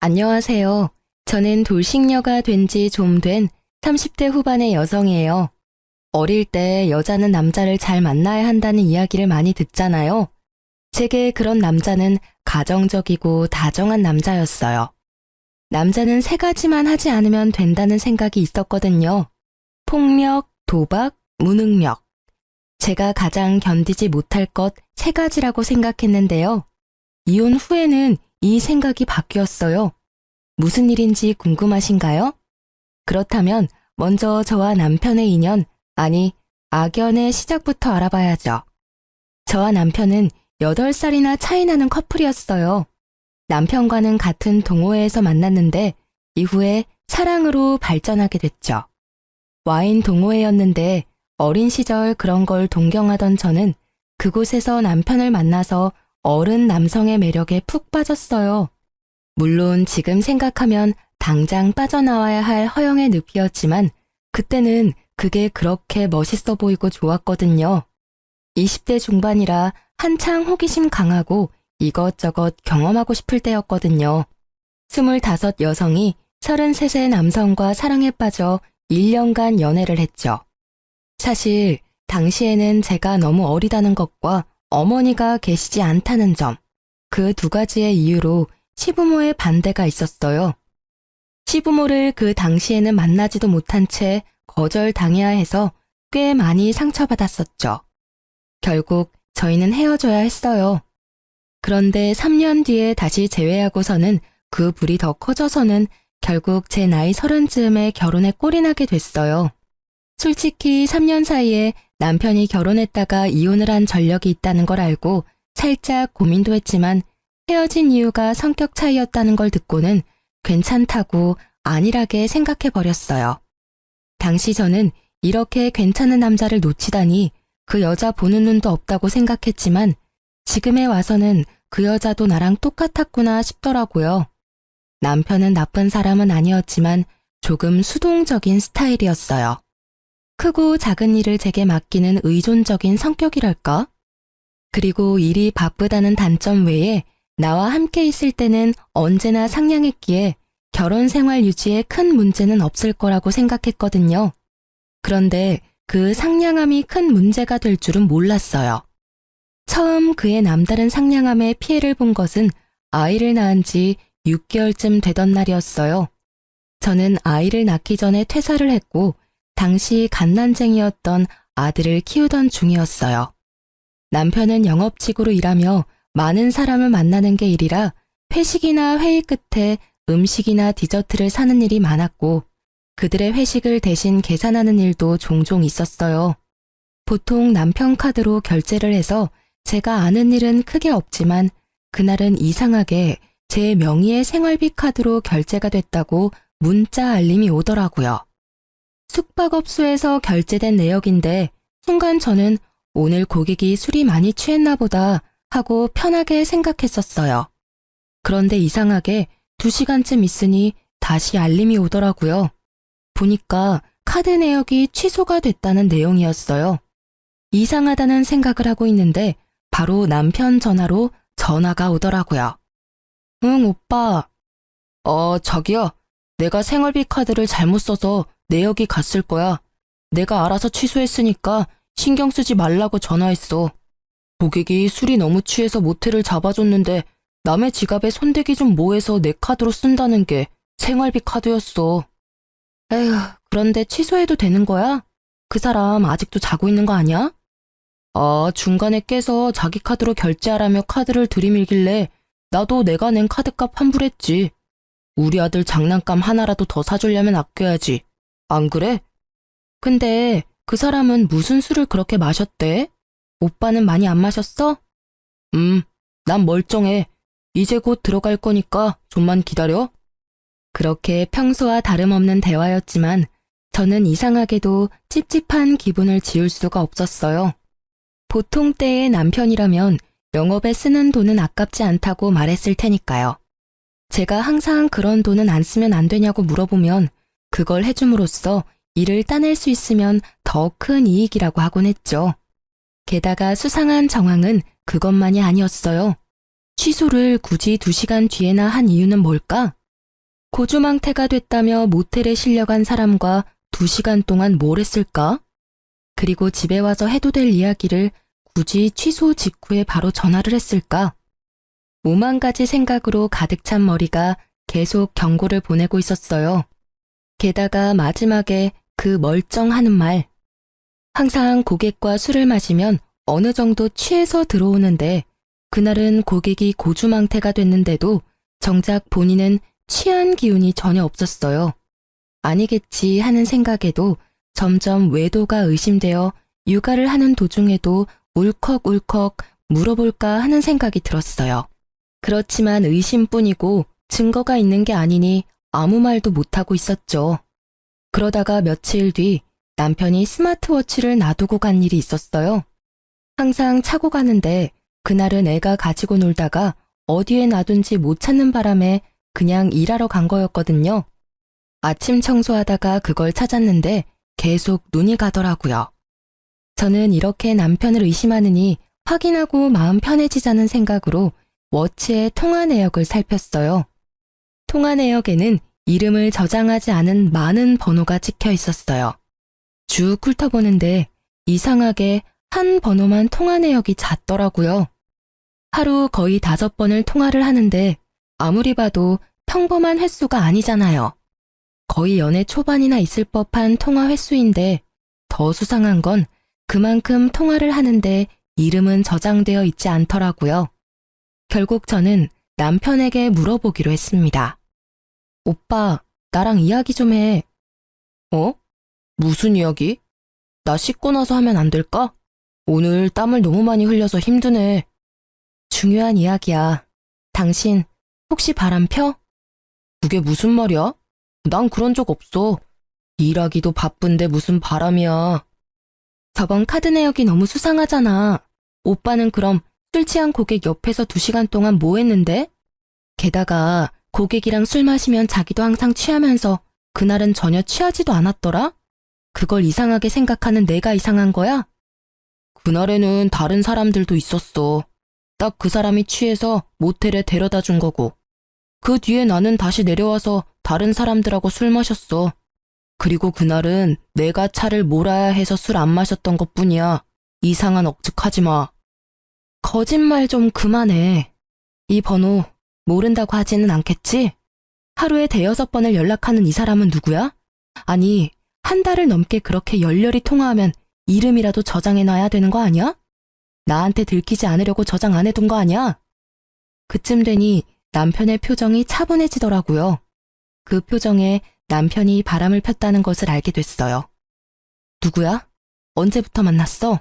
안녕하세요. 저는 돌싱녀가 된 지 좀 된 30대 후반의 여성이에요. 어릴 때 여자는 남자를 잘 만나야 한다는 이야기를 많이 듣잖아요. 제게 그런 남자는 가정적이고 다정한 남자였어요. 남자는 세 가지만 하지 않으면 된다는 생각이 있었거든요. 폭력, 도박, 무능력. 제가 가장 견디지 못할 것 세 가지라고 생각했는데요. 이혼 후에는 이 생각이 바뀌었어요. 무슨 일인지 궁금하신가요? 그렇다면 먼저 저와 남편의 인연, 아니 악연의 시작부터 알아봐야죠. 저와 남편은 8살이나 차이 나는 커플이었어요. 남편과는 같은 동호회에서 만났는데 이후에 사랑으로 발전하게 됐죠. 와인 동호회였는데 어린 시절 그런 걸 동경하던 저는 그곳에서 남편을 만나서 어른 남성의 매력에 푹 빠졌어요. 물론 지금 생각하면 당장 빠져나와야 할 허영의 늪이었지만 그때는 그게 그렇게 멋있어 보이고 좋았거든요. 20대 중반이라 한창 호기심 강하고 이것저것 경험하고 싶을 때였거든요. 25 여성이 33세 남성과 사랑에 빠져 1년간 연애를 했죠. 사실 당시에는 제가 너무 어리다는 것과 어머니가 계시지 않다는 점, 그 두 가지의 이유로 시부모의 반대가 있었어요. 시부모를 그 당시에는 만나지도 못한 채 거절당해야 해서 꽤 많이 상처받았었죠. 결국 저희는 헤어져야 했어요. 그런데 3년 뒤에 다시 재회하고서는 그 불이 더 커져서는 결국 제 나이 30쯤에 결혼에 꼴이 나게 됐어요. 솔직히 3년 사이에 남편이 결혼했다가 이혼을 한 전력이 있다는 걸 알고 살짝 고민도 했지만 헤어진 이유가 성격 차이였다는 걸 듣고는 괜찮다고 안일하게 생각해버렸어요. 당시 저는 이렇게 괜찮은 남자를 놓치다니 그 여자 보는 눈도 없다고 생각했지만 지금에 와서는 그 여자도 나랑 똑같았구나 싶더라고요. 남편은 나쁜 사람은 아니었지만 조금 수동적인 스타일이었어요. 크고 작은 일을 제게 맡기는 의존적인 성격이랄까? 그리고 일이 바쁘다는 단점 외에 나와 함께 있을 때는 언제나 상냥했기에 결혼 생활 유지에 큰 문제는 없을 거라고 생각했거든요. 그런데 그 상냥함이 큰 문제가 될 줄은 몰랐어요. 처음 그의 남다른 상냥함에 피해를 본 것은 아이를 낳은 지 6개월쯤 되던 날이었어요. 저는 아이를 낳기 전에 퇴사를 했고 당시 갓난쟁이였던 아들을 키우던 중이었어요. 남편은 영업직으로 일하며 많은 사람을 만나는 게 일이라 회식이나 회의 끝에 음식이나 디저트를 사는 일이 많았고 그들의 회식을 대신 계산하는 일도 종종 있었어요. 보통 남편 카드로 결제를 해서 제가 아는 일은 크게 없지만 그날은 이상하게 제 명의의 생활비 카드로 결제가 됐다고 문자 알림이 오더라고요. 숙박업소에서 결제된 내역인데 순간 저는 오늘 고객이 술이 많이 취했나 보다 하고 편하게 생각했었어요. 그런데 이상하게 2시간쯤 있으니 다시 알림이 오더라고요. 보니까 카드 내역이 취소가 됐다는 내용이었어요. 이상하다는 생각을 하고 있는데 바로 남편 전화로 전화가 오더라고요. 응, 오빠. 저기요. 내가 생활비 카드를 잘못 써서 내역이 갔을 거야. 내가 알아서 취소했으니까 신경 쓰지 말라고 전화했어. 고객이 술이 너무 취해서 모텔을 잡아줬는데 남의 지갑에 손대기 좀 뭐해서 내 카드로 쓴다는 게 생활비 카드였어. 에휴, 그런데 취소해도 되는 거야? 그 사람 아직도 자고 있는 거 아니야? 중간에 깨서 자기 카드로 결제하라며 카드를 들이밀길래 나도 내가 낸 카드값 환불했지. 우리 아들 장난감 하나라도 더 사주려면 아껴야지. 안 그래? 근데 그 사람은 무슨 술을 그렇게 마셨대? 오빠는 많이 안 마셨어? 난 멀쩡해. 이제 곧 들어갈 거니까 좀만 기다려. 그렇게 평소와 다름없는 대화였지만 저는 이상하게도 찝찝한 기분을 지울 수가 없었어요. 보통 때의 남편이라면 영업에 쓰는 돈은 아깝지 않다고 말했을 테니까요. 제가 항상 그런 돈은 안 쓰면 안 되냐고 물어보면 그걸 해줌으로써 이를 따낼 수 있으면 더 큰 이익이라고 하곤 했죠. 게다가 수상한 정황은 그것만이 아니었어요. 취소를 굳이 2시간 뒤에나 한 이유는 뭘까? 고주망태가 됐다며 모텔에 실려간 사람과 2시간 동안 뭘 했을까? 그리고 집에 와서 해도 될 이야기를 굳이 취소 직후에 바로 전화를 했을까? 5만 가지 생각으로 가득 찬 머리가 계속 경고를 보내고 있었어요. 게다가 마지막에 그 멀쩡하는 말. 항상 고객과 술을 마시면 어느 정도 취해서 들어오는데 그날은 고객이 고주망태가 됐는데도 정작 본인은 취한 기운이 전혀 없었어요. 아니겠지 하는 생각에도 점점 외도가 의심되어 육아를 하는 도중에도 울컥울컥 물어볼까 하는 생각이 들었어요. 그렇지만 의심뿐이고 증거가 있는 게 아니니 아무 말도 못하고 있었죠. 그러다가 며칠 뒤 남편이 스마트워치를 놔두고 간 일이 있었어요. 항상 차고 가는데 그날은 애가 가지고 놀다가 어디에 놔둔지 못 찾는 바람에 그냥 일하러 간 거였거든요. 아침 청소하다가 그걸 찾았는데 계속 눈이 가더라고요. 저는 이렇게 남편을 의심하느니 확인하고 마음 편해지자는 생각으로 워치의 통화 내역을 살폈어요. 통화 내역에는 이름을 저장하지 않은 많은 번호가 찍혀 있었어요. 쭉 훑어보는데 이상하게 한 번호만 통화 내역이 잦더라고요. 하루 거의 5번을 통화를 하는데 아무리 봐도 평범한 횟수가 아니잖아요. 거의 연애 초반이나 있을 법한 통화 횟수인데 더 수상한 건 그만큼 통화를 하는데 이름은 저장되어 있지 않더라고요. 결국 저는 남편에게 물어보기로 했습니다. 오빠, 나랑 이야기 좀 해. 어? 무슨 이야기? 나 씻고 나서 하면 안 될까? 오늘 땀을 너무 많이 흘려서 힘드네. 중요한 이야기야. 당신 혹시 바람 펴? 그게 무슨 말이야? 난 그런 적 없어. 일하기도 바쁜데 무슨 바람이야. 저번 카드 내역이 너무 수상하잖아. 오빠는 그럼 술 취한 고객 옆에서 2시간 동안 뭐 했는데? 게다가 고객이랑 술 마시면 자기도 항상 취하면서 그날은 전혀 취하지도 않았더라? 그걸 이상하게 생각하는 내가 이상한 거야? 그날에는 다른 사람들도 있었어. 딱 그 사람이 취해서 모텔에 데려다 준 거고. 그 뒤에 나는 다시 내려와서 다른 사람들하고 술 마셨어. 그리고 그날은 내가 차를 몰아야 해서 술 안 마셨던 것뿐이야. 이상한 억측하지 마. 거짓말 좀 그만해. 이 번호 모른다고 하지는 않겠지? 하루에 5번을 연락하는 이 사람은 누구야? 아니, 한 달을 넘게 그렇게 열렬히 통화하면 이름이라도 저장해놔야 되는 거 아니야? 나한테 들키지 않으려고 저장 안 해둔 거 아니야? 그쯤 되니 남편의 표정이 차분해지더라고요. 그 표정에 남편이 바람을 폈다는 것을 알게 됐어요. 누구야? 언제부터 만났어?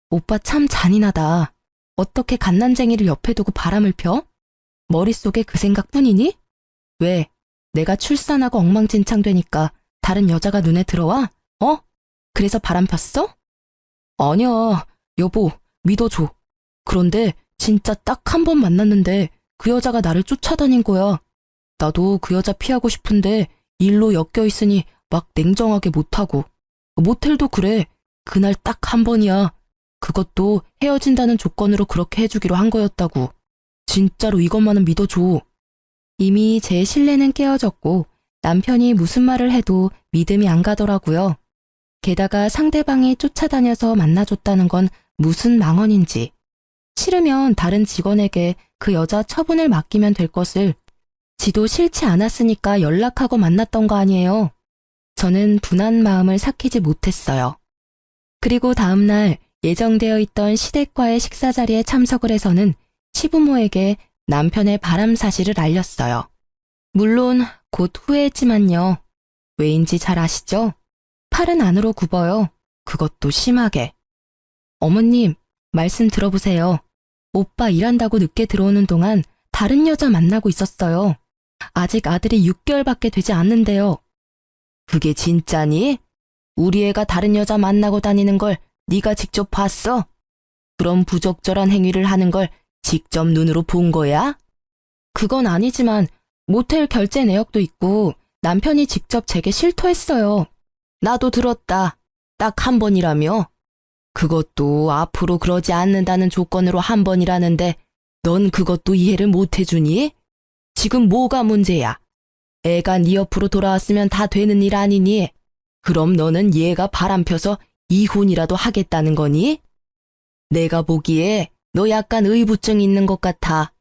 오빠 참 잔인하다. 어떻게 갓난쟁이를 옆에 두고 바람을 펴? 머릿속에 그 생각뿐이니? 왜? 내가 출산하고 엉망진창 되니까 다른 여자가 눈에 들어와? 어? 그래서 바람 폈어? 아니야, 여보, 믿어줘. 그런데 진짜 딱 한 번 만났는데 그 여자가 나를 쫓아다닌 거야. 나도 그 여자 피하고 싶은데 일로 엮여 있으니 막 냉정하게 못하고. 모텔도 그래. 그날 딱 한 번이야. 그것도 헤어진다는 조건으로 그렇게 해주기로 한 거였다고. 진짜로 이것만은 믿어줘. 이미 제 신뢰는 깨어졌고 남편이 무슨 말을 해도 믿음이 안 가더라고요. 게다가 상대방이 쫓아다녀서 만나줬다는 건 무슨 망언인지. 싫으면 다른 직원에게 그 여자 처분을 맡기면 될 것을 지도 싫지 않았으니까 연락하고 만났던 거 아니에요. 저는 분한 마음을 삭히지 못했어요. 그리고 다음날 예정되어 있던 시댁과의 식사 자리에 참석을 해서는 시부모에게 남편의 바람 사실을 알렸어요. 물론 곧 후회했지만요. 왜인지 잘 아시죠? 팔은 안으로 굽어요. 그것도 심하게. 어머님, 말씀 들어보세요. 오빠 일한다고 늦게 들어오는 동안 다른 여자 만나고 있었어요. 아직 아들이 6개월밖에 되지 않는데요. 그게 진짜니? 우리 애가 다른 여자 만나고 다니는 걸 네가 직접 봤어? 그런 부적절한 행위를 하는 걸 직접 눈으로 본 거야? 그건 아니지만 모텔 결제 내역도 있고 남편이 직접 제게 실토했어요. 나도 들었다. 딱 한 번이라며? 그것도 앞으로 그러지 않는다는 조건으로 한 번이라는데 넌 그것도 이해를 못 해주니? 지금 뭐가 문제야? 애가 네 옆으로 돌아왔으면 다 되는 일 아니니? 그럼 너는 얘가 바람 펴서 이혼이라도 하겠다는 거니? 내가 보기에 너 약간 의부증 있는 것 같아.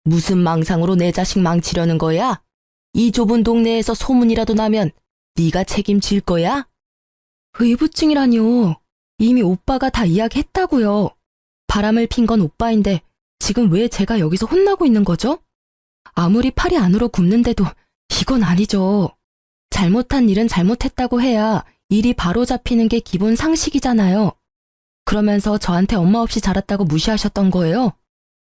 무슨 망상으로 내 자식 망치려는 거야? 이 좁은 동네에서 소문이라도 나면 네가 책임질 거야? 의부증이라뇨. 이미 오빠가 다 이야기했다고요. 바람을 핀 건 오빠인데 지금 왜 제가 여기서 혼나고 있는 거죠? 아무리 팔이 안으로 굽는데도 이건 아니죠. 잘못한 일은 잘못했다고 해야 일이 바로 잡히는 게 기본 상식이잖아요. 그러면서 저한테 엄마 없이 자랐다고 무시하셨던 거예요?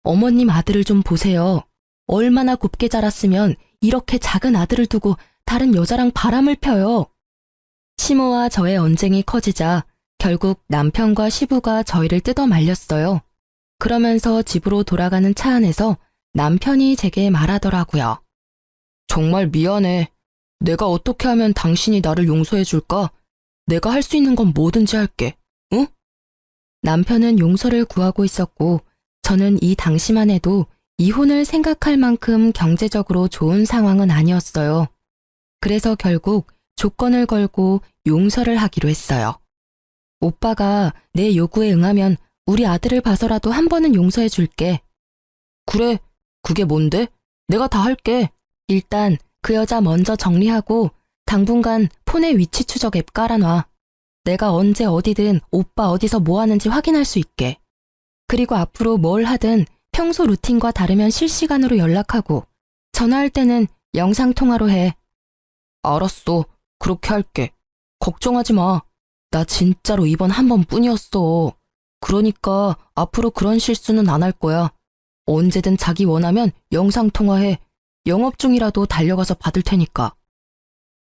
어머님 아들을 좀 보세요. 얼마나 곱게 자랐으면 이렇게 작은 아들을 두고 다른 여자랑 바람을 펴요. 시모와 저의 언쟁이 커지자 결국 남편과 시부가 저희를 뜯어 말렸어요. 그러면서 집으로 돌아가는 차 안에서 남편이 제게 말하더라고요. 정말 미안해. 내가 어떻게 하면 당신이 나를 용서해 줄까? 내가 할 수 있는 건 뭐든지 할게. 응? 남편은 용서를 구하고 있었고 저는 이 당시만 해도 이혼을 생각할 만큼 경제적으로 좋은 상황은 아니었어요. 그래서 결국 조건을 걸고 용서를 하기로 했어요. 오빠가 내 요구에 응하면 우리 아들을 봐서라도 한 번은 용서해 줄게. 그래, 그게 뭔데? 내가 다 할게. 일단 그 여자 먼저 정리하고 당분간 폰에 위치 추적 앱 깔아놔. 내가 언제 어디든 오빠 어디서 뭐 하는지 확인할 수 있게. 그리고 앞으로 뭘 하든 평소 루틴과 다르면 실시간으로 연락하고 전화할 때는 영상통화로 해. 알았어. 그렇게 할게. 걱정하지 마. 나 진짜로 이번 한 번뿐이었어. 그러니까 앞으로 그런 실수는 안 할 거야. 언제든 자기 원하면 영상통화해. 영업 중이라도 달려가서 받을 테니까.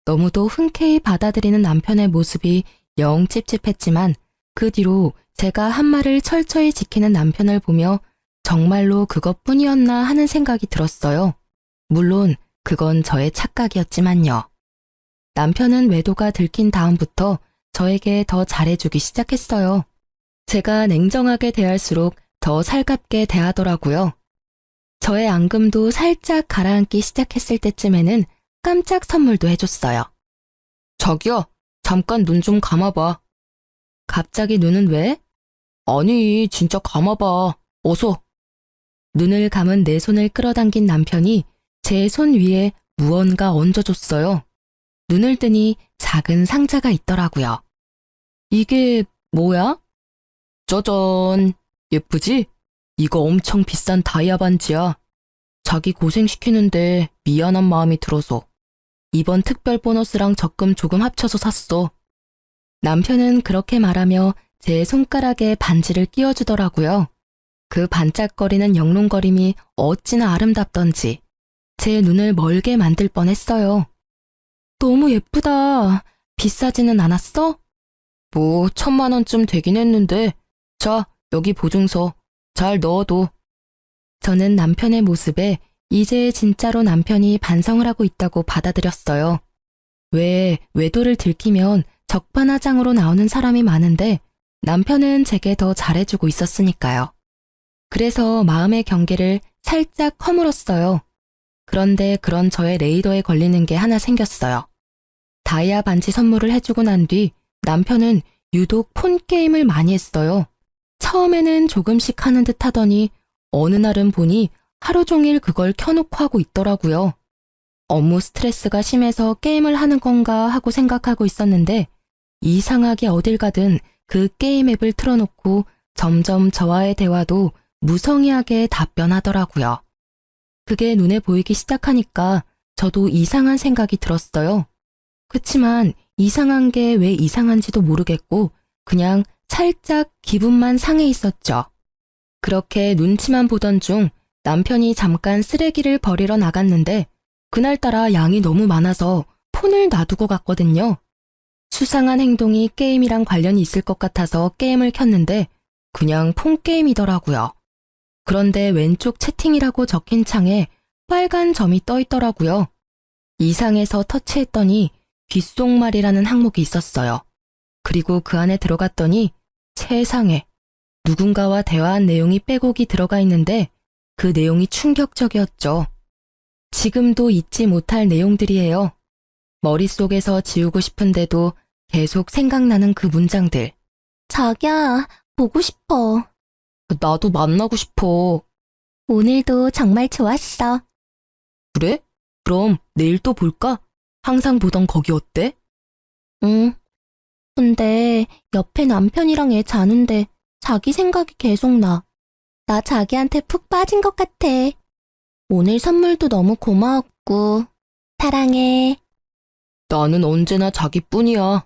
너무도 흔쾌히 받아들이는 남편의 모습이 영 찝찝했지만 그 뒤로 제가 한 말을 철저히 지키는 남편을 보며 정말로 그것뿐이었나 하는 생각이 들었어요. 물론 그건 저의 착각이었지만요. 남편은 외도가 들킨 다음부터 저에게 더 잘해주기 시작했어요. 제가 냉정하게 대할수록 더 살갑게 대하더라고요. 저의 앙금도 살짝 가라앉기 시작했을 때쯤에는 깜짝 선물도 해줬어요. 자기야, 잠깐 눈 좀 감아봐. 갑자기 눈은 왜? 아니, 진짜 감아봐. 어서. 눈을 감은 내 손을 끌어당긴 남편이 제 손 위에 무언가 얹어줬어요. 눈을 뜨니 작은 상자가 있더라고요. 이게 뭐야? 짜잔. 예쁘지? 이거 엄청 비싼 다이아 반지야. 자기 고생시키는데 미안한 마음이 들어서. 이번 특별 보너스랑 적금 조금 합쳐서 샀어. 남편은 그렇게 말하며 제 손가락에 반지를 끼워주더라고요. 그 반짝거리는 영롱거림이 어찌나 아름답던지 제 눈을 멀게 만들 뻔했어요. 너무 예쁘다. 비싸지는 않았어? 뭐 1,000만 원쯤 되긴 했는데. 자, 여기 보증서. 잘 넣어둬. 저는 남편의 모습에 이제 진짜로 남편이 반성을 하고 있다고 받아들였어요. 왜 외도를 들키면 적반하장으로 나오는 사람이 많은데 남편은 제게 더 잘해주고 있었으니까요. 그래서 마음의 경계를 살짝 허물었어요. 그런데 그런 저의 레이더에 걸리는 게 하나 생겼어요. 다이아 반지 선물을 해주고 난 뒤 남편은 유독 폰 게임을 많이 했어요. 처음에는 조금씩 하는 듯 하더니 어느 날은 보니 하루 종일 그걸 켜놓고 하고 있더라고요. 업무 스트레스가 심해서 게임을 하는 건가 하고 생각하고 있었는데 이상하게 어딜 가든 그 게임 앱을 틀어놓고 점점 저와의 대화도 무성의하게 답변하더라고요. 그게 눈에 보이기 시작하니까 저도 이상한 생각이 들었어요. 그치만 이상한 게 왜 이상한지도 모르겠고 그냥 살짝 기분만 상해 있었죠. 그렇게 눈치만 보던 중 남편이 잠깐 쓰레기를 버리러 나갔는데 그날따라 양이 너무 많아서 폰을 놔두고 갔거든요. 수상한 행동이 게임이랑 관련이 있을 것 같아서 게임을 켰는데 그냥 폰 게임이더라고요. 그런데 왼쪽 채팅이라고 적힌 창에 빨간 점이 떠 있더라고요. 이상해서 터치했더니 귓속말이라는 항목이 있었어요. 그리고 그 안에 들어갔더니 세상에 누군가와 대화한 내용이 빼곡이 들어가 있는데 그 내용이 충격적이었죠. 지금도 잊지 못할 내용들이에요. 머릿속에서 지우고 싶은데도 계속 생각나는 그 문장들. 자기야, 보고 싶어. 나도 만나고 싶어. 오늘도 정말 좋았어. 그래? 그럼 내일 또 볼까? 항상 보던 거기 어때? 응. 근데 옆에 남편이랑 애 자는데 자기 생각이 계속 나. 나 자기한테 푹 빠진 것 같아. 오늘 선물도 너무 고마웠고. 사랑해. 나는 언제나 자기뿐이야.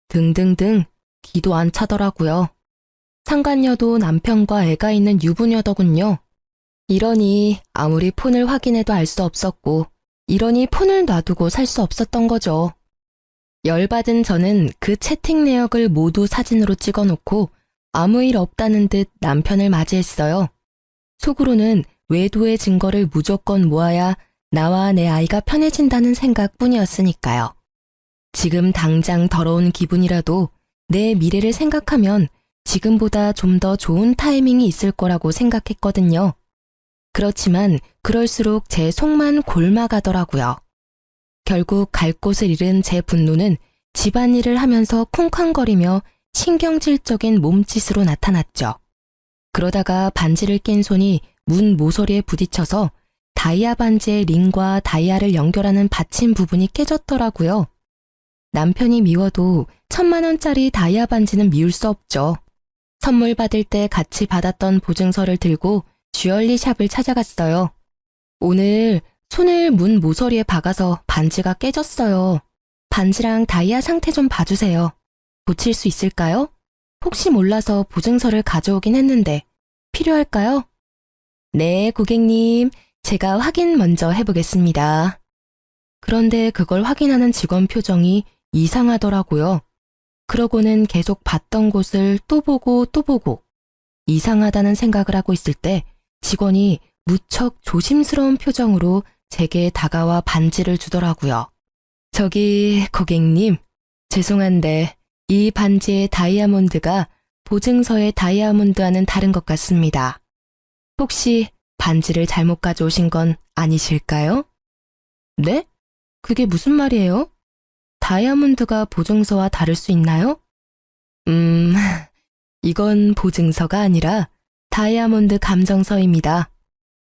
등등등 기도 안 차더라고요. 상간녀도 남편과 애가 있는 유부녀더군요. 이러니 아무리 폰을 확인해도 알 수 없었고, 이러니 폰을 놔두고 살 수 없었던 거죠. 열받은 저는 그 채팅 내역을 모두 사진으로 찍어놓고 아무 일 없다는 듯 남편을 맞이했어요. 속으로는 외도의 증거를 무조건 모아야 나와 내 아이가 편해진다는 생각뿐이었으니까요. 지금 당장 더러운 기분이라도 내 미래를 생각하면 지금보다 좀 더 좋은 타이밍이 있을 거라고 생각했거든요. 그렇지만 그럴수록 제 속만 골마가더라고요. 결국 갈 곳을 잃은 제 분노는 집안일을 하면서 쿵쾅거리며 신경질적인 몸짓으로 나타났죠. 그러다가 반지를 낀 손이 문 모서리에 부딪혀서 다이아 반지의 링과 다이아를 연결하는 받침 부분이 깨졌더라고요. 남편이 미워도 1,000만 원짜리 다이아 반지는 미울 수 없죠. 선물 받을 때 같이 받았던 보증서를 들고 주얼리 샵을 찾아갔어요. 오늘 손을 문 모서리에 박아서 반지가 깨졌어요. 반지랑 다이아 상태 좀 봐주세요. 고칠 수 있을까요? 혹시 몰라서 보증서를 가져오긴 했는데 필요할까요? 네, 고객님. 제가 확인 먼저 해보겠습니다. 그런데 그걸 확인하는 직원 표정이 이상하더라고요. 그러고는 계속 봤던 곳을 또 보고 또 보고 이상하다는 생각을 하고 있을 때 직원이 무척 조심스러운 표정으로 제게 다가와 반지를 주더라고요. 저기 고객님, 죄송한데 이 반지의 다이아몬드가 보증서의 다이아몬드와는 다른 것 같습니다. 혹시 반지를 잘못 가져오신 건 아니실까요? 네? 그게 무슨 말이에요? 다이아몬드가 보증서와 다를 수 있나요? 이건 보증서가 아니라 다이아몬드 감정서입니다.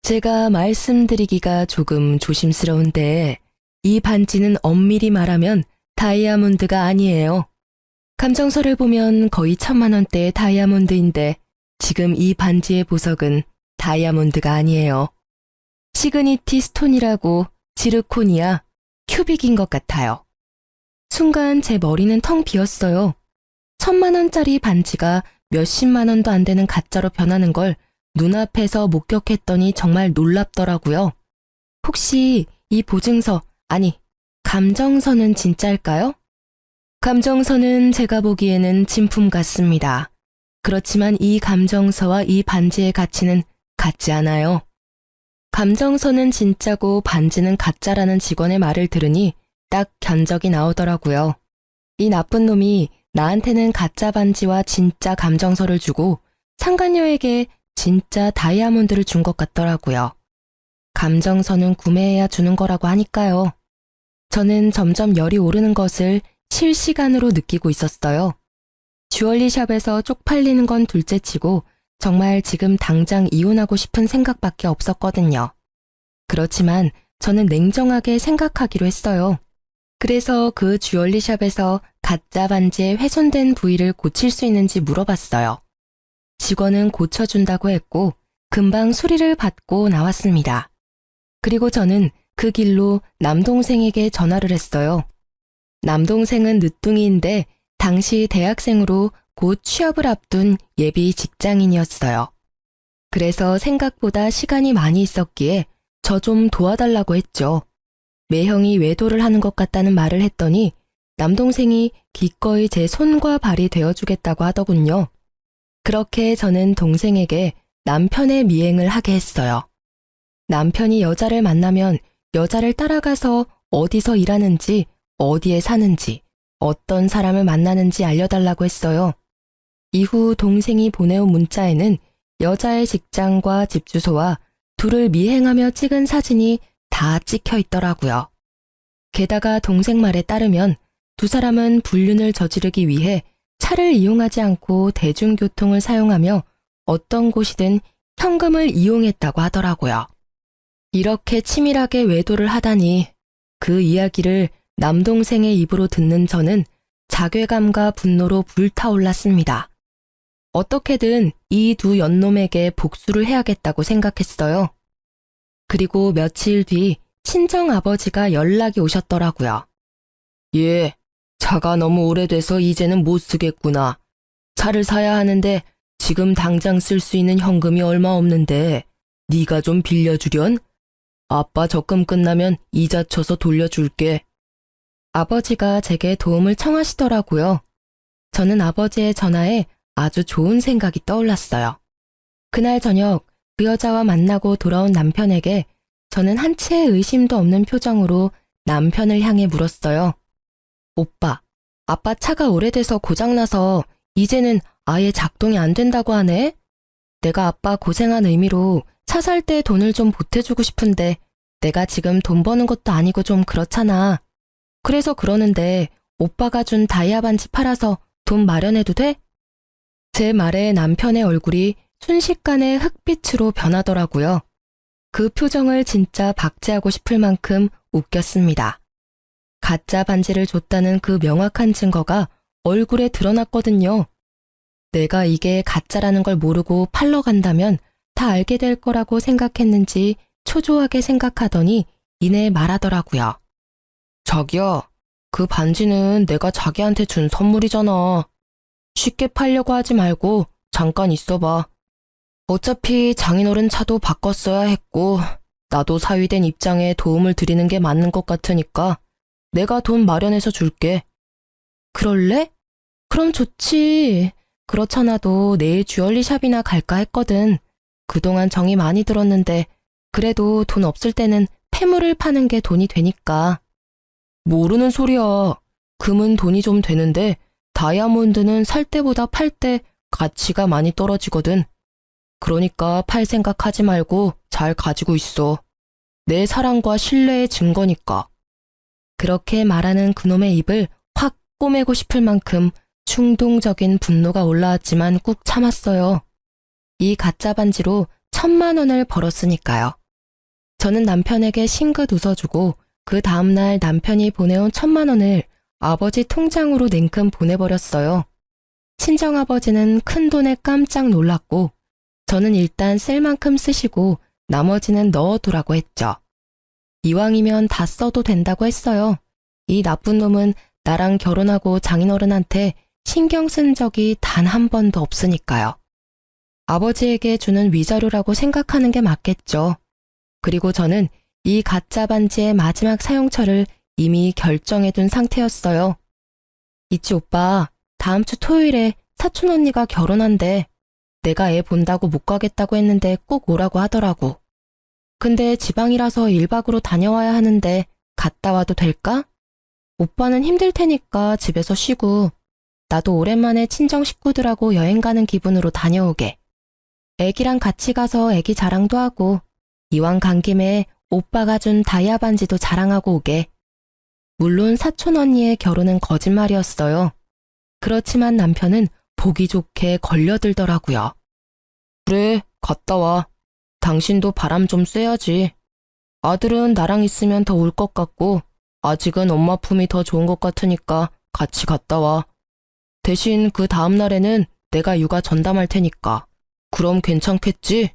제가 말씀드리기가 조금 조심스러운데 이 반지는 엄밀히 말하면 다이아몬드가 아니에요. 감정서를 보면 거의 1,000만 원대의 다이아몬드인데 지금 이 반지의 보석은 다이아몬드가 아니에요. 시그니티 스톤이라고 지르코니아, 큐빅인 것 같아요. 순간 제 머리는 텅 비었어요. 1,000만 원짜리 반지가 몇십만 원도 안 되는 가짜로 변하는 걸 눈앞에서 목격했더니 정말 놀랍더라고요. 혹시 이 보증서, 아니, 감정서는 진짜일까요? 감정서는 제가 보기에는 진품 같습니다. 그렇지만 이 감정서와 이 반지의 가치는 같지 않아요. 감정서는 진짜고 반지는 가짜라는 직원의 말을 들으니 딱 견적이 나오더라고요. 이 나쁜 놈이 나한테는 가짜 반지와 진짜 감정서를 주고 상간녀에게 진짜 다이아몬드를 준 것 같더라고요. 감정서는 구매해야 주는 거라고 하니까요. 저는 점점 열이 오르는 것을 실시간으로 느끼고 있었어요. 주얼리 샵에서 쪽팔리는 건 둘째치고 정말 지금 당장 이혼하고 싶은 생각밖에 없었거든요. 그렇지만 저는 냉정하게 생각하기로 했어요. 그래서 그 주얼리 샵에서 가짜 반지의 훼손된 부위를 고칠 수 있는지 물어봤어요. 직원은 고쳐준다고 했고 금방 수리를 받고 나왔습니다. 그리고 저는 그 길로 남동생에게 전화를 했어요. 남동생은 늦둥이인데 당시 대학생으로 곧 취업을 앞둔 예비 직장인이었어요. 그래서 생각보다 시간이 많이 있었기에 저 좀 도와달라고 했죠. 매형이 외도를 하는 것 같다는 말을 했더니 남동생이 기꺼이 제 손과 발이 되어주겠다고 하더군요. 그렇게 저는 동생에게 남편의 미행을 하게 했어요. 남편이 여자를 만나면 여자를 따라가서 어디서 일하는지, 어디에 사는지, 어떤 사람을 만나는지 알려달라고 했어요. 이후 동생이 보내온 문자에는 여자의 직장과 집 주소와 둘을 미행하며 찍은 사진이 다 찍혀 있더라고요. 게다가 동생 말에 따르면 두 사람은 불륜을 저지르기 위해 차를 이용하지 않고 대중교통을 사용하며 어떤 곳이든 현금을 이용했다고 하더라고요. 이렇게 치밀하게 외도를 하다니 그 이야기를 남동생의 입으로 듣는 저는 자괴감과 분노로 불타올랐습니다. 어떻게든 이 두 연놈에게 복수를 해야겠다고 생각했어요. 그리고 며칠 뒤 친정아버지가 연락이 오셨더라고요. 예, 차가 너무 오래돼서 이제는 못 쓰겠구나. 차를 사야 하는데 지금 당장 쓸 수 있는 현금이 얼마 없는데 네가 좀 빌려주련? 아빠 적금 끝나면 이자 쳐서 돌려줄게. 아버지가 제게 도움을 청하시더라고요. 저는 아버지의 전화에 아주 좋은 생각이 떠올랐어요. 그날 저녁 그 여자와 만나고 돌아온 남편에게 저는 한치의 의심도 없는 표정으로 남편을 향해 물었어요. 오빠, 아빠 차가 오래돼서 고장나서 이제는 아예 작동이 안 된다고 하네? 내가 아빠 고생한 의미로 차 살 때 돈을 좀 보태주고 싶은데 내가 지금 돈 버는 것도 아니고 좀 그렇잖아. 그래서 그러는데 오빠가 준 다이아 반지 팔아서 돈 마련해도 돼? 제 말에 남편의 얼굴이 순식간에 흑빛으로 변하더라고요. 그 표정을 진짜 박제하고 싶을 만큼 웃겼습니다. 가짜 반지를 줬다는 그 명확한 증거가 얼굴에 드러났거든요. 내가 이게 가짜라는 걸 모르고 팔러 간다면 다 알게 될 거라고 생각했는지 초조하게 생각하더니 이내 말하더라고요. 자기야, 그 반지는 내가 자기한테 준 선물이잖아. 쉽게 팔려고 하지 말고 잠깐 있어봐. 어차피 장인어른 차도 바꿨어야 했고 나도 사위된 입장에 도움을 드리는 게 맞는 것 같으니까 내가 돈 마련해서 줄게. 그럴래? 그럼 좋지. 그렇잖아도 내일 주얼리 샵이나 갈까 했거든. 그동안 정이 많이 들었는데 그래도 돈 없을 때는 폐물을 파는 게 돈이 되니까. 모르는 소리야. 금은 돈이 좀 되는데 다이아몬드는 살 때보다 팔 때 가치가 많이 떨어지거든. 그러니까 팔 생각하지 말고 잘 가지고 있어. 내 사랑과 신뢰의 증거니까. 그렇게 말하는 그놈의 입을 확 꼬매고 싶을 만큼 충동적인 분노가 올라왔지만 꾹 참았어요. 이 가짜 반지로 1,000만 원을 벌었으니까요. 저는 남편에게 싱긋 웃어주고 그 다음날 남편이 보내온 1,000만 원을 아버지 통장으로 냉큼 보내버렸어요. 친정아버지는 큰 돈에 깜짝 놀랐고 저는 일단 쓸 만큼 쓰시고 나머지는 넣어두라고 했죠. 이왕이면 다 써도 된다고 했어요. 이 나쁜 놈은 나랑 결혼하고 장인어른한테 신경 쓴 적이 단 한 번도 없으니까요. 아버지에게 주는 위자료라고 생각하는 게 맞겠죠. 그리고 저는 이 가짜 반지의 마지막 사용처를 이미 결정해둔 상태였어요. 있지 오빠, 다음 주 토요일에 사촌 언니가 결혼한대. 내가 애 본다고 못 가겠다고 했는데 꼭 오라고 하더라고. 근데 지방이라서 1박으로 다녀와야 하는데 갔다 와도 될까? 오빠는 힘들 테니까 집에서 쉬고 나도 오랜만에 친정 식구들하고 여행 가는 기분으로 다녀오게. 애기랑 같이 가서 애기 자랑도 하고 이왕 간 김에 오빠가 준 다이아 반지도 자랑하고 오게. 물론 사촌 언니의 결혼은 거짓말이었어요. 그렇지만 남편은 보기 좋게 걸려들더라고요. 그래, 갔다 와. 당신도 바람 좀 쐬야지. 아들은 나랑 있으면 더 올 것 같고 아직은 엄마 품이 더 좋은 것 같으니까 같이 갔다 와. 대신 그 다음 날에는 내가 육아 전담할 테니까. 그럼 괜찮겠지?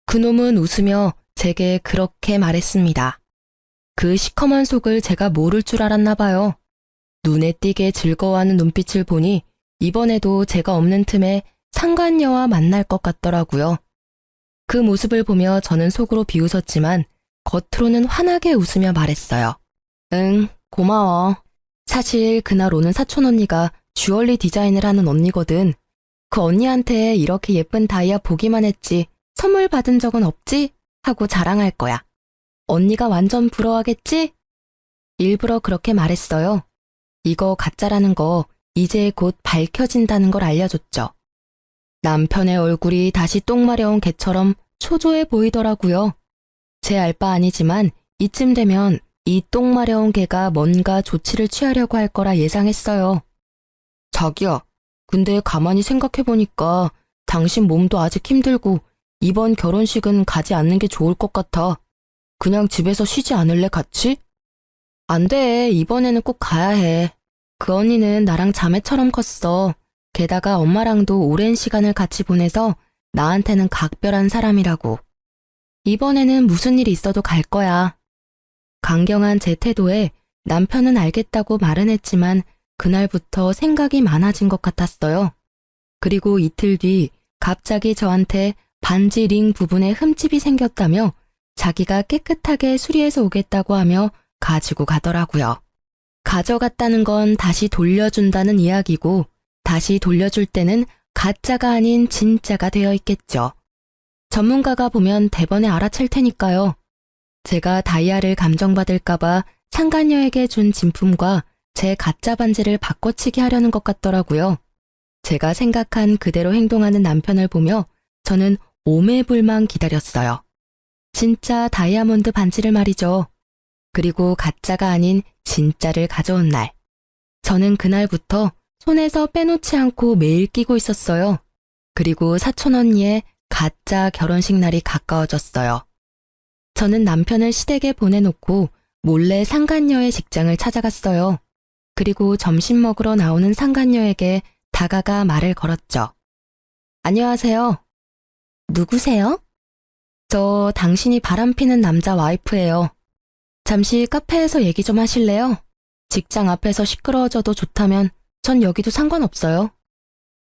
그놈은 웃으며 제게 그렇게 말했습니다. 그 시커먼 속을 제가 모를 줄 알았나 봐요. 눈에 띄게 즐거워하는 눈빛을 보니 이번에도 제가 없는 틈에 상간녀와 만날 것 같더라고요. 그 모습을 보며 저는 속으로 비웃었지만 겉으로는 환하게 웃으며 말했어요. 응, 고마워. 사실 그날 오는 사촌 언니가 주얼리 디자인을 하는 언니거든. 그 언니한테 이렇게 예쁜 다이아 보기만 했지 선물 받은 적은 없지? 하고 자랑할 거야. 언니가 완전 부러워하겠지? 일부러 그렇게 말했어요. 이거 가짜라는 거 이제 곧 밝혀진다는 걸 알려줬죠. 남편의 얼굴이 다시 똥 마려운 개처럼 초조해 보이더라고요. 제 알 바 아니지만 이쯤 되면 이 똥 마려운 개가 뭔가 조치를 취하려고 할 거라 예상했어요. 자기야, 근데 가만히 생각해보니까 당신 몸도 아직 힘들고 이번 결혼식은 가지 않는 게 좋을 것 같아. 그냥 집에서 쉬지 않을래, 같이? 안 돼, 이번에는 꼭 가야 해. 그 언니는 나랑 자매처럼 컸어. 게다가 엄마랑도 오랜 시간을 같이 보내서 나한테는 각별한 사람이라고. 이번에는 무슨 일이 있어도 갈 거야. 강경한 제 태도에 남편은 알겠다고 말은 했지만 그날부터 생각이 많아진 것 같았어요. 그리고 이틀 뒤 갑자기 저한테 반지 링 부분에 흠집이 생겼다며 자기가 깨끗하게 수리해서 오겠다고 하며 가지고 가더라고요. 가져갔다는 건 다시 돌려준다는 이야기고 다시 돌려줄 때는 가짜가 아닌 진짜가 되어 있겠죠. 전문가가 보면 대번에 알아챌 테니까요. 제가 다이아를 감정받을까봐 상간녀에게 준 진품과 제 가짜 반지를 바꿔치기 하려는 것 같더라고요. 제가 생각한 그대로 행동하는 남편을 보며 저는 오매불망 기다렸어요. 진짜 다이아몬드 반지를 말이죠. 그리고 가짜가 아닌 진짜를 가져온 날. 저는 그날부터 손에서 빼놓지 않고 매일 끼고 있었어요. 그리고 사촌 언니의 가짜 결혼식 날이 가까워졌어요. 저는 남편을 시댁에 보내놓고 몰래 상간녀의 직장을 찾아갔어요. 그리고 점심 먹으러 나오는 상간녀에게 다가가 말을 걸었죠. 안녕하세요. 누구세요? 저 당신이 바람피는 남자 와이프예요. 잠시 카페에서 얘기 좀 하실래요? 직장 앞에서 시끄러워져도 좋다면 전 여기도 상관없어요.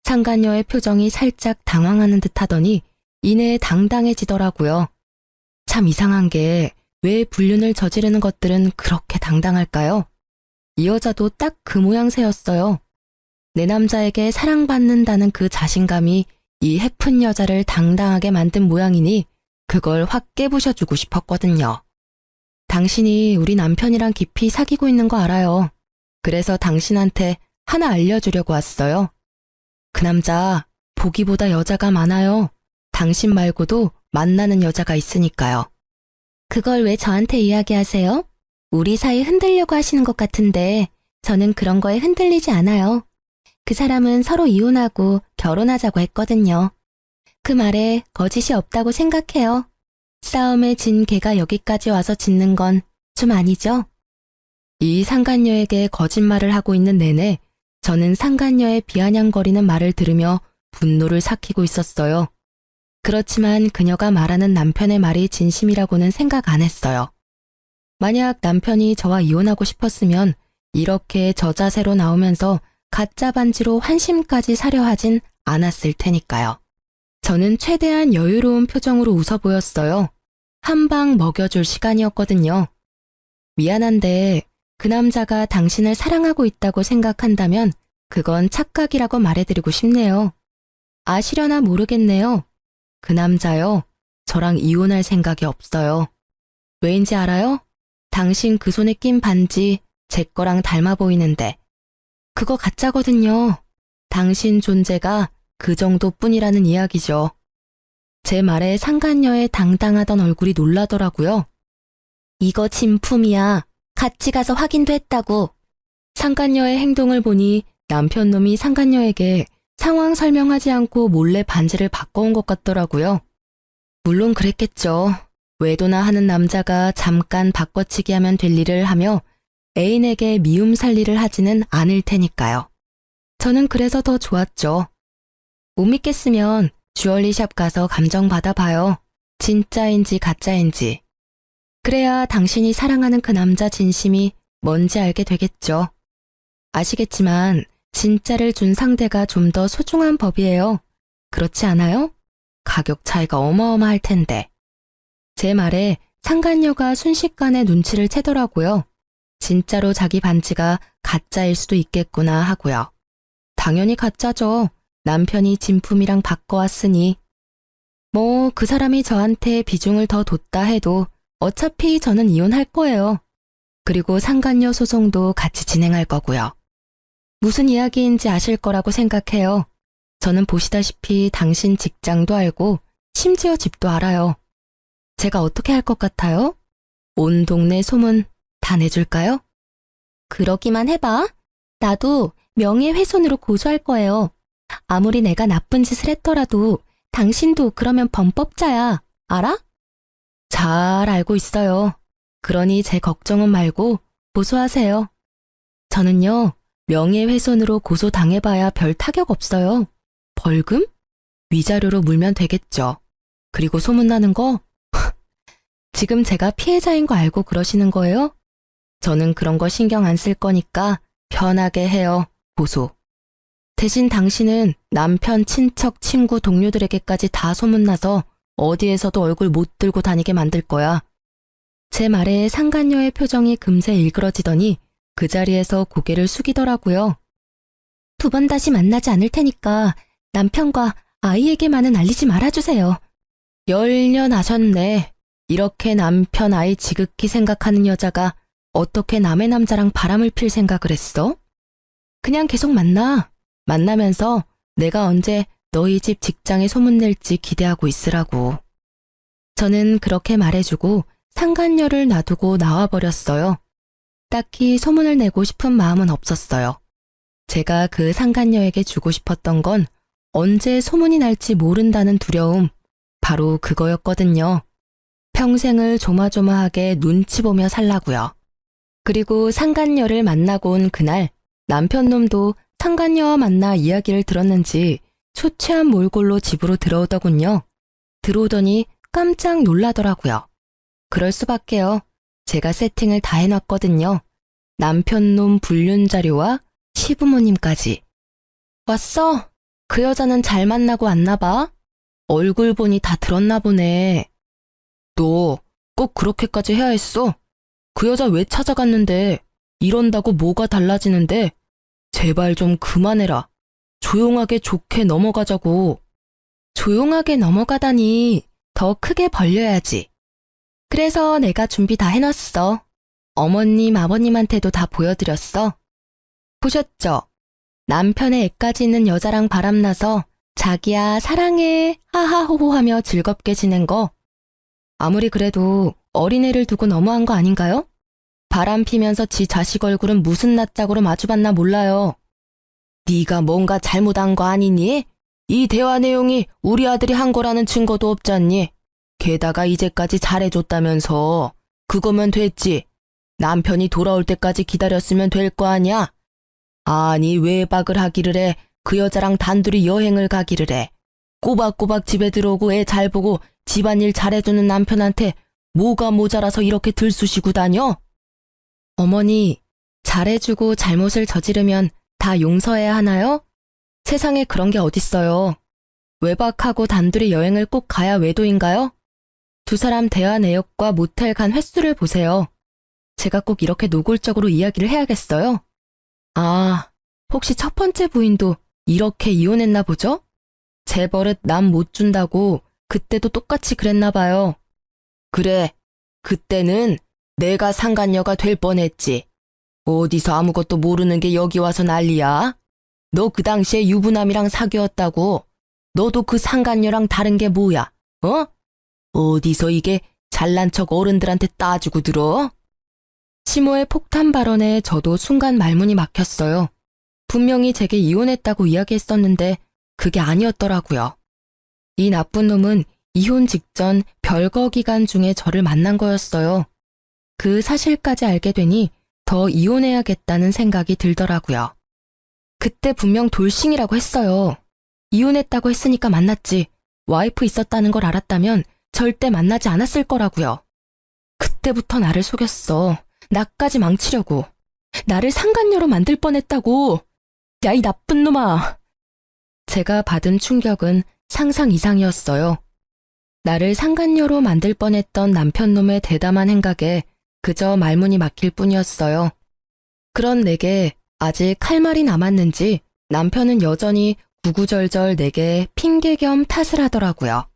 상간녀의 표정이 살짝 당황하는 듯 하더니 이내에 당당해지더라고요. 참 이상한 게 왜 불륜을 저지르는 것들은 그렇게 당당할까요? 이 여자도 딱 그 모양새였어요. 내 남자에게 사랑받는다는 그 자신감이 이 해픈 여자를 당당하게 만든 모양이니 그걸 확 깨부셔주고 싶었거든요. 당신이 우리 남편이랑 깊이 사귀고 있는 거 알아요. 그래서 당신한테 하나 알려주려고 왔어요. 그 남자 보기보다 여자가 많아요. 당신 말고도 만나는 여자가 있으니까요. 그걸 왜 저한테 이야기하세요? 우리 사이 흔들려고 하시는 것 같은데 저는 그런 거에 흔들리지 않아요. 그 사람은 서로 이혼하고 결혼하자고 했거든요. 그 말에 거짓이 없다고 생각해요. 싸움에 진 개가 여기까지 와서 짖는 건 좀 아니죠? 이 상간녀에게 거짓말을 하고 있는 내내 저는 상간녀의 비아냥거리는 말을 들으며 분노를 삭히고 있었어요. 그렇지만 그녀가 말하는 남편의 말이 진심이라고는 생각 안 했어요. 만약 남편이 저와 이혼하고 싶었으면 이렇게 저자세로 나오면서 가짜 반지로 환심까지 사려 하진 않았을 테니까요. 저는 최대한 여유로운 표정으로 웃어 보였어요. 한 방 먹여줄 시간이었거든요. 미안한데 그 남자가 당신을 사랑하고 있다고 생각한다면 그건 착각이라고 말해드리고 싶네요. 아시려나 모르겠네요. 그 남자요, 저랑 이혼할 생각이 없어요. 왜인지 알아요? 당신 그 손에 낀 반지 제 거랑 닮아 보이는데 그거 가짜거든요. 당신 존재가 그 정도뿐이라는 이야기죠. 제 말에 상간녀의 당당하던 얼굴이 놀라더라고요. 이거 진품이야. 같이 가서 확인도 했다고. 상간녀의 행동을 보니 남편 놈이 상간녀에게 상황 설명하지 않고 몰래 반지를 바꿔온 것 같더라고요. 물론 그랬겠죠. 외도나 하는 남자가 잠깐 바꿔치기 하면 될 일을 하며 애인에게 미움 살 일을 하지는 않을 테니까요. 저는 그래서 더 좋았죠. 못 믿겠으면 주얼리샵 가서 감정 받아봐요. 진짜인지 가짜인지. 그래야 당신이 사랑하는 그 남자 진심이 뭔지 알게 되겠죠. 아시겠지만 진짜를 준 상대가 좀 더 소중한 법이에요. 그렇지 않아요? 가격 차이가 어마어마할 텐데. 제 말에 상간녀가 순식간에 눈치를 채더라고요. 진짜로 자기 반지가 가짜일 수도 있겠구나 하고요. 당연히 가짜죠. 남편이 진품이랑 바꿔왔으니. 뭐 그 사람이 저한테 비중을 더 뒀다 해도 어차피 저는 이혼할 거예요. 그리고 상간녀 소송도 같이 진행할 거고요. 무슨 이야기인지 아실 거라고 생각해요. 저는 보시다시피 당신 직장도 알고 심지어 집도 알아요. 제가 어떻게 할 것 같아요? 온 동네 소문 다 내줄까요? 그러기만 해봐. 나도 명예훼손으로 고소할 거예요. 아무리 내가 나쁜 짓을 했더라도 당신도 그러면 범법자야. 알아? 잘 알고 있어요. 그러니 제 걱정은 말고 고소하세요. 저는요, 명예훼손으로 고소당해봐야 별 타격 없어요. 벌금? 위자료로 물면 되겠죠. 그리고 소문나는 거? 지금 제가 피해자인 거 알고 그러시는 거예요? 저는 그런 거 신경 안 쓸 거니까 편하게 해요, 고소. 대신 당신은 남편, 친척, 친구, 동료들에게까지 다 소문나서 어디에서도 얼굴 못 들고 다니게 만들 거야. 제 말에 상간녀의 표정이 금세 일그러지더니 그 자리에서 고개를 숙이더라고요. 2번 다시 만나지 않을 테니까 남편과 아이에게만은 알리지 말아주세요. 열년 하셨네. 이렇게 남편, 아이 지극히 생각하는 여자가 어떻게 남의 남자랑 바람을 필 생각을 했어? 그냥 계속 만나. 만나면서 내가 언제 너희 집 직장에 소문낼지 기대하고 있으라고. 저는 그렇게 말해주고 상간녀를 놔두고 나와버렸어요. 딱히 소문을 내고 싶은 마음은 없었어요. 제가 그 상간녀에게 주고 싶었던 건 언제 소문이 날지 모른다는 두려움, 바로 그거였거든요. 평생을 조마조마하게 눈치 보며 살라고요. 그리고 상간녀를 만나고 온 그날 남편 놈도 상간녀와 만나 이야기를 들었는지 초췌한 몰골로 집으로 들어오더군요. 들어오더니 깜짝 놀라더라고요. 그럴 수밖에요. 제가 세팅을 다 해놨거든요. 남편 놈 불륜 자료와 시부모님까지. 왔어? 그 여자는 잘 만나고 왔나 봐? 얼굴 보니 다 들었나 보네. 너 꼭 그렇게까지 해야 했어? 그 여자 왜 찾아갔는데? 이런다고 뭐가 달라지는데? 제발 좀 그만해라. 조용하게 좋게 넘어가자고. 조용하게 넘어가다니 더 크게 벌려야지. 그래서 내가 준비 다 해놨어. 어머님, 아버님한테도 다 보여드렸어. 보셨죠? 남편의 애까지 있는 여자랑 바람나서 자기야 사랑해 하하호호 하며 즐겁게 지낸 거. 아무리 그래도 어린애를 두고 너무한 거 아닌가요? 바람 피면서 지 자식 얼굴은 무슨 낯짝으로 마주봤나 몰라요. 네가 뭔가 잘못한 거 아니니? 이 대화 내용이 우리 아들이 한 거라는 증거도 없잖니? 게다가 이제까지 잘해줬다면서. 그거면 됐지. 남편이 돌아올 때까지 기다렸으면 될 거 아냐? 아니 외박을 하기를 해. 그 여자랑 단둘이 여행을 가기를 해. 꼬박꼬박 집에 들어오고 애 잘 보고 집안일 잘해주는 남편한테 뭐가 모자라서 이렇게 들쑤시고 다녀? 어머니, 잘해주고 잘못을 저지르면 다 용서해야 하나요? 세상에 그런 게 어딨어요. 외박하고 단둘이 여행을 꼭 가야 외도인가요? 두 사람 대화 내역과 모텔 간 횟수를 보세요. 제가 꼭 이렇게 노골적으로 이야기를 해야겠어요? 아, 혹시 첫 번째 부인도 이렇게 이혼했나 보죠? 제 버릇 남 못 준다고 그때도 똑같이 그랬나 봐요. 그래, 그때는 내가 상간녀가 될 뻔했지. 어디서 아무것도 모르는 게 여기 와서 난리야? 너 그 당시에 유부남이랑 사귀었다고. 너도 그 상간녀랑 다른 게 뭐야? 어? 어디서 이게 잘난 척 어른들한테 따지고 들어? 시모의 폭탄 발언에 저도 순간 말문이 막혔어요. 분명히 제게 이혼했다고 이야기했었는데 그게 아니었더라고요. 이 나쁜 놈은 이혼 직전 별거 기간 중에 저를 만난 거였어요. 그 사실까지 알게 되니 더 이혼해야겠다는 생각이 들더라고요. 그때 분명 돌싱이라고 했어요. 이혼했다고 했으니까 만났지. 와이프 있었다는 걸 알았다면 절대 만나지 않았을 거라고요. 그때부터 나를 속였어. 나까지 망치려고. 나를 상간녀로 만들 뻔했다고. 야, 이 나쁜 놈아. 제가 받은 충격은 상상 이상이었어요. 나를 상간녀로 만들 뻔했던 남편놈의 대담한 행각에 그저 말문이 막힐 뿐이었어요. 그런 내게 아직 할 말이 남았는지 남편은 여전히 구구절절 내게 핑계 겸 탓을 하더라고요.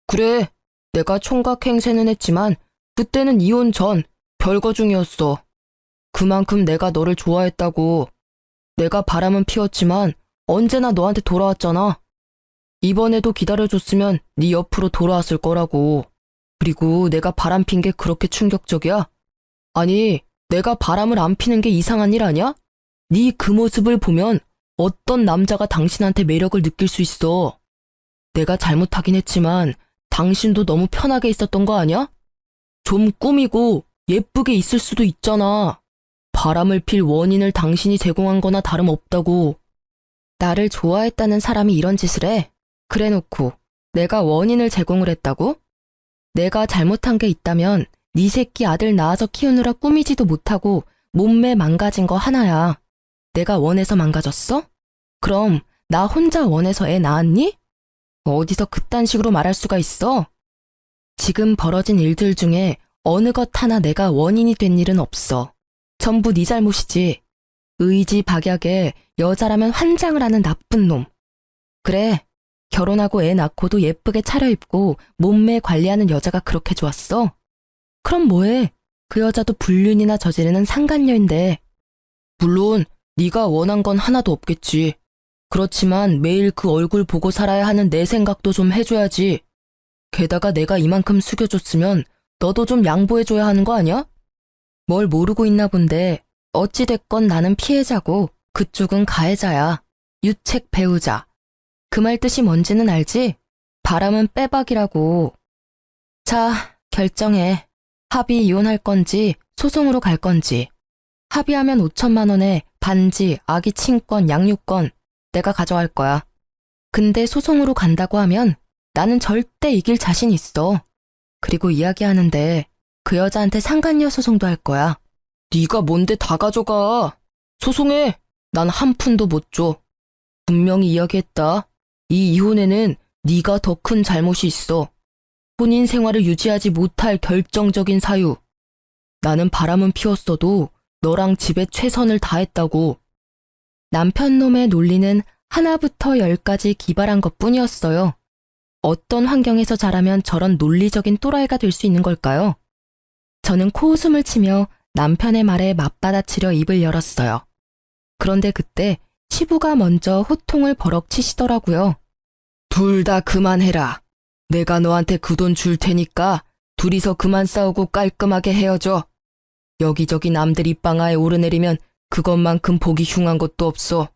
그래, 내가 총각 행세는 했지만 그때는 이혼 전 별거 중이었어. 그만큼 내가 너를 좋아했다고. 내가 바람은 피웠지만 언제나 너한테 돌아왔잖아. 이번에도 기다려줬으면 네 옆으로 돌아왔을 거라고. 그리고 내가 바람 핀 게 그렇게 충격적이야? 아니, 내가 바람을 안 피는 게 이상한 일 아니야? 네 그 모습을 보면 어떤 남자가 당신한테 매력을 느낄 수 있어. 내가 잘못하긴 했지만 당신도 너무 편하게 있었던 거 아니야? 좀 꾸미고 예쁘게 있을 수도 있잖아. 바람을 필 원인을 당신이 제공한 거나 다름없다고. 나를 좋아했다는 사람이 이런 짓을 해? 그래 놓고 내가 원인을 제공을 했다고? 내가 잘못한 게 있다면 네 새끼 아들 낳아서 키우느라 꾸미지도 못하고 몸매 망가진 거 하나야. 내가 원해서 망가졌어? 그럼 나 혼자 원해서 애 낳았니? 어디서 그딴 식으로 말할 수가 있어? 지금 벌어진 일들 중에 어느 것 하나 내가 원인이 된 일은 없어. 전부 네 잘못이지. 의지 박약에 여자라면 환장을 하는 나쁜 놈. 그래, 결혼하고 애 낳고도 예쁘게 차려입고 몸매 관리하는 여자가 그렇게 좋았어? 그럼 뭐해? 그 여자도 불륜이나 저지르는 상간녀인데. 물론 네가 원한 건 하나도 없겠지. 그렇지만 매일 그 얼굴 보고 살아야 하는 내 생각도 좀 해줘야지. 게다가 내가 이만큼 숙여줬으면 너도 좀 양보해줘야 하는 거 아니야? 뭘 모르고 있나 본데 어찌됐건 나는 피해자고 그쪽은 가해자야. 유책 배우자. 그 말 뜻이 뭔지는 알지? 바람은 빼박이라고. 자, 결정해. 합의 이혼할 건지 소송으로 갈 건지. 합의하면 5천만 원에 반지, 아기 친권, 양육권 내가 가져갈 거야. 근데 소송으로 간다고 하면 나는 절대 이길 자신 있어. 그리고 이야기하는데 그 여자한테 상간녀 소송도 할 거야. 네가 뭔데 다 가져가. 소송해. 난 한 푼도 못 줘. 분명히 이야기했다. 이 이혼에는 네가 더 큰 잘못이 있어. 혼인 생활을 유지하지 못할 결정적인 사유. 나는 바람은 피웠어도 너랑 집에 최선을 다했다고. 남편 놈의 논리는 하나부터 열까지 기발한 것뿐이었어요. 어떤 환경에서 자라면 저런 논리적인 또라이가 될 수 있는 걸까요? 저는 코웃음을 치며 남편의 말에 맞받아치려 입을 열었어요. 그런데 그때 시부가 먼저 호통을 버럭 치시더라고요. 둘 다 그만해라. 내가 너한테 그 돈 줄 테니까 둘이서 그만 싸우고 깔끔하게 헤어져. 여기저기 남들 입방아에 오르내리면 그것만큼 보기 흉한 것도 없어.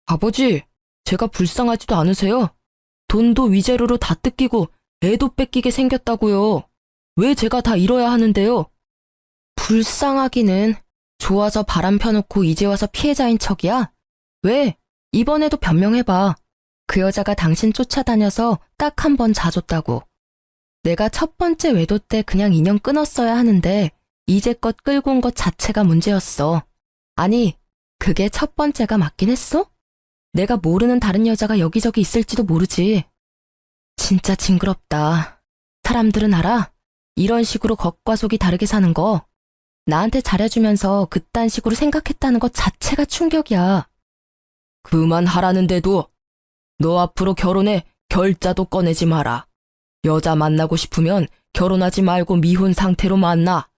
아버지, 제가 불쌍하지도 않으세요? 돈도 위자료로 다 뜯기고 애도 뺏기게 생겼다고요. 왜 제가 다 잃어야 하는데요? 불쌍하기는. 좋아서 바람 펴놓고 이제 와서 피해자인 척이야? 왜? 이번에도 변명해봐. 그 여자가 당신 쫓아다녀서 딱 한 번 자줬다고. 내가 첫 번째 외도 때 그냥 인연 끊었어야 하는데 이제껏 끌고 온 것 자체가 문제였어. 아니, 그게 첫 번째가 맞긴 했어? 내가 모르는 다른 여자가 여기저기 있을지도 모르지. 진짜 징그럽다. 사람들은 알아? 이런 식으로 겉과 속이 다르게 사는 거. 나한테 잘해주면서 그딴 식으로 생각했다는 것 자체가 충격이야. 그만하라는데도. 너 앞으로 결혼해 결자도 꺼내지 마라. 여자 만나고 싶으면 결혼하지 말고 미혼 상태로 만나.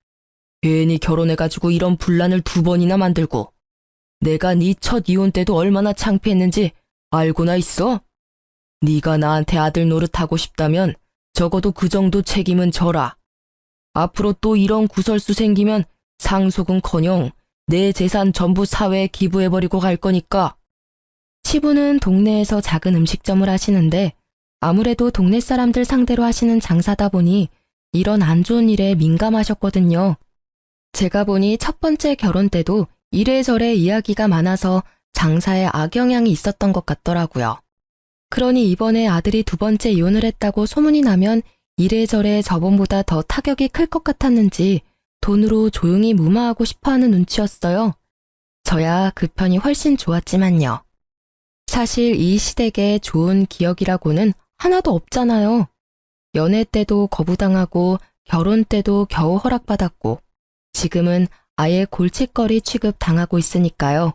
괜히 결혼해가지고 이런 분란을 2번이나 만들고. 내가 네 첫 이혼 때도 얼마나 창피했는지 알고나 있어? 네가 나한테 아들 노릇하고 싶다면 적어도 그 정도 책임은 져라. 앞으로 또 이런 구설수 생기면 상속은커녕 내 재산 전부 사회에 기부해버리고 갈 거니까. 시부는 동네에서 작은 음식점을 하시는데 아무래도 동네 사람들 상대로 하시는 장사다 보니 이런 안 좋은 일에 민감하셨거든요. 제가 보니 첫 번째 결혼 때도 이래저래 이야기가 많아서 장사에 악영향이 있었던 것 같더라고요. 그러니 이번에 아들이 2번째 이혼을 했다고 소문이 나면 이래저래 저번보다 더 타격이 클 것 같았는지 돈으로 조용히 무마하고 싶어하는 눈치였어요. 저야 그 편이 훨씬 좋았지만요. 사실 이 시댁에 좋은 기억이라고는 하나도 없잖아요. 연애 때도 거부당하고 결혼 때도 겨우 허락받았고 지금은 아예 골칫거리 취급 당하고 있으니까요.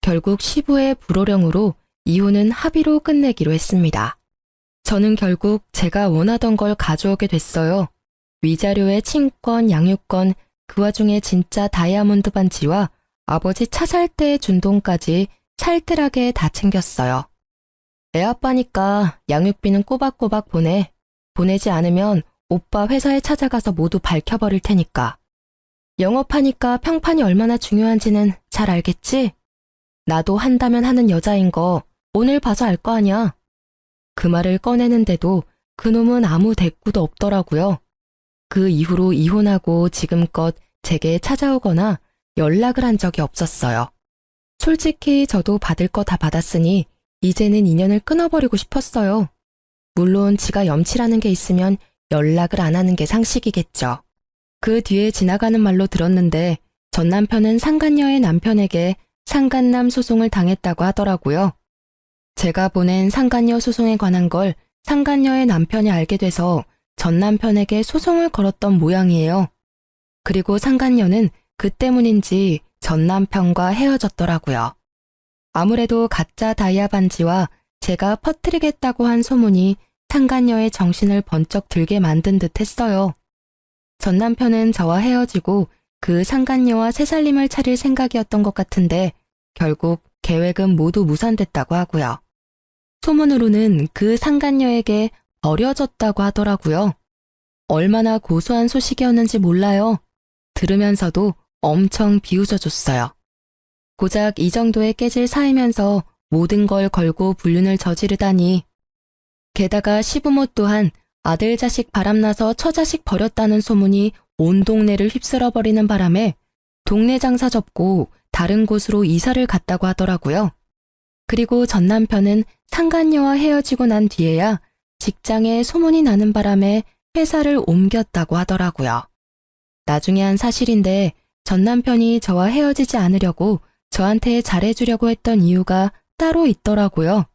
결국 시부의 불호령으로 이혼은 합의로 끝내기로 했습니다. 저는 결국 제가 원하던 걸 가져오게 됐어요. 위자료에 친권, 양육권, 그 와중에 진짜 다이아몬드 반지와 아버지 차 살 때 준 돈까지 살뜰하게 다 챙겼어요. 애 아빠니까 양육비는 꼬박꼬박 보내. 보내지 않으면 오빠 회사에 찾아가서 모두 밝혀버릴 테니까. 영업하니까 평판이 얼마나 중요한지는 잘 알겠지? 나도 한다면 하는 여자인 거 오늘 봐서 알 거 아니야. 그 말을 꺼내는데도 그놈은 아무 대꾸도 없더라고요. 그 이후로 이혼하고 지금껏 제게 찾아오거나 연락을 한 적이 없었어요. 솔직히 저도 받을 거 다 받았으니 이제는 인연을 끊어버리고 싶었어요. 물론 지가 염치라는 게 있으면 연락을 안 하는 게 상식이겠죠. 그 뒤에 지나가는 말로 들었는데 전 남편은 상간녀의 남편에게 상간남 소송을 당했다고 하더라고요. 제가 보낸 상간녀 소송에 관한 걸 상간녀의 남편이 알게 돼서 전 남편에게 소송을 걸었던 모양이에요. 그리고 상간녀는 그 때문인지 전 남편과 헤어졌더라고요. 아무래도 가짜 다이아 반지와 제가 퍼뜨리겠다고 한 소문이 상간녀의 정신을 번쩍 들게 만든 듯 했어요. 전 남편은 저와 헤어지고 그 상간녀와 새살림을 차릴 생각이었던 것 같은데 결국 계획은 모두 무산됐다고 하고요. 소문으로는 그 상간녀에게 버려졌다고 하더라고요. 얼마나 고소한 소식이었는지 몰라요. 들으면서도 엄청 비웃어줬어요. 고작 이 정도에 깨질 사이면서 모든 걸 걸고 불륜을 저지르다니. 게다가 시부모 또한 아들 자식 바람나서 처자식 버렸다는 소문이 온 동네를 휩쓸어버리는 바람에 동네 장사 접고 다른 곳으로 이사를 갔다고 하더라고요. 그리고 전 남편은 상간녀와 헤어지고 난 뒤에야 직장에 소문이 나는 바람에 회사를 옮겼다고 하더라고요. 나중에 한 사실인데 전 남편이 저와 헤어지지 않으려고 저한테 잘해주려고 했던 이유가 따로 있더라고요.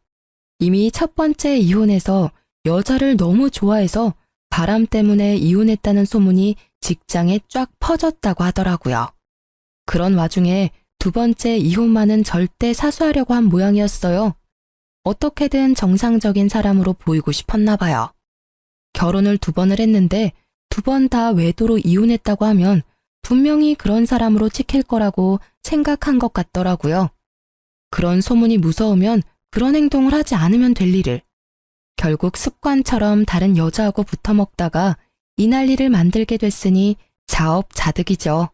이미 첫 번째 이혼에서 여자를 너무 좋아해서 바람 때문에 이혼했다는 소문이 직장에 쫙 퍼졌다고 하더라고요. 그런 와중에 두 번째 이혼만은 절대 사수하려고 한 모양이었어요. 어떻게든 정상적인 사람으로 보이고 싶었나 봐요. 결혼을 2번을 했는데 2번 다 외도로 이혼했다고 하면 분명히 그런 사람으로 찍힐 거라고 생각한 것 같더라고요. 그런 소문이 무서우면 그런 행동을 하지 않으면 될 일을. 결국 습관처럼 다른 여자하고 붙어먹다가 이 난리를 만들게 됐으니 자업자득이죠.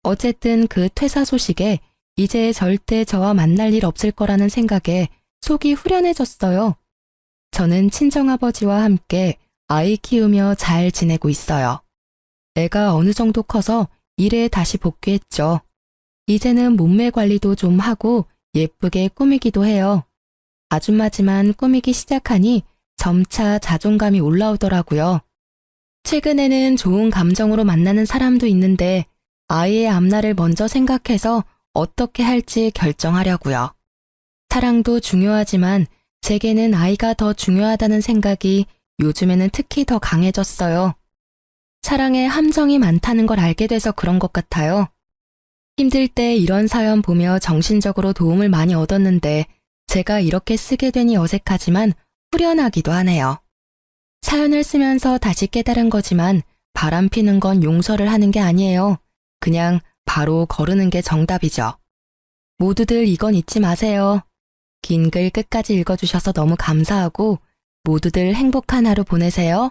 어쨌든 그 퇴사 소식에 이제 절대 저와 만날 일 없을 거라는 생각에 속이 후련해졌어요. 저는 친정아버지와 함께 아이 키우며 잘 지내고 있어요. 애가 어느 정도 커서 일에 다시 복귀했죠. 이제는 몸매 관리도 좀 하고 예쁘게 꾸미기도 해요. 아줌마지만 꾸미기 시작하니 점차 자존감이 올라오더라고요. 최근에는 좋은 감정으로 만나는 사람도 있는데 아이의 앞날을 먼저 생각해서 어떻게 할지 결정하려고요. 사랑도 중요하지만 제게는 아이가 더 중요하다는 생각이 요즘에는 특히 더 강해졌어요. 사랑에 함정이 많다는 걸 알게 돼서 그런 것 같아요. 힘들 때 이런 사연 보며 정신적으로 도움을 많이 얻었는데 제가 이렇게 쓰게 되니 어색하지만 후련하기도 하네요. 사연을 쓰면서 다시 깨달은 거지만 바람 피는 건 용서를 하는 게 아니에요. 그냥 바로 거르는 게 정답이죠. 모두들 이건 잊지 마세요. 긴 글 끝까지 읽어주셔서 너무 감사하고 모두들 행복한 하루 보내세요.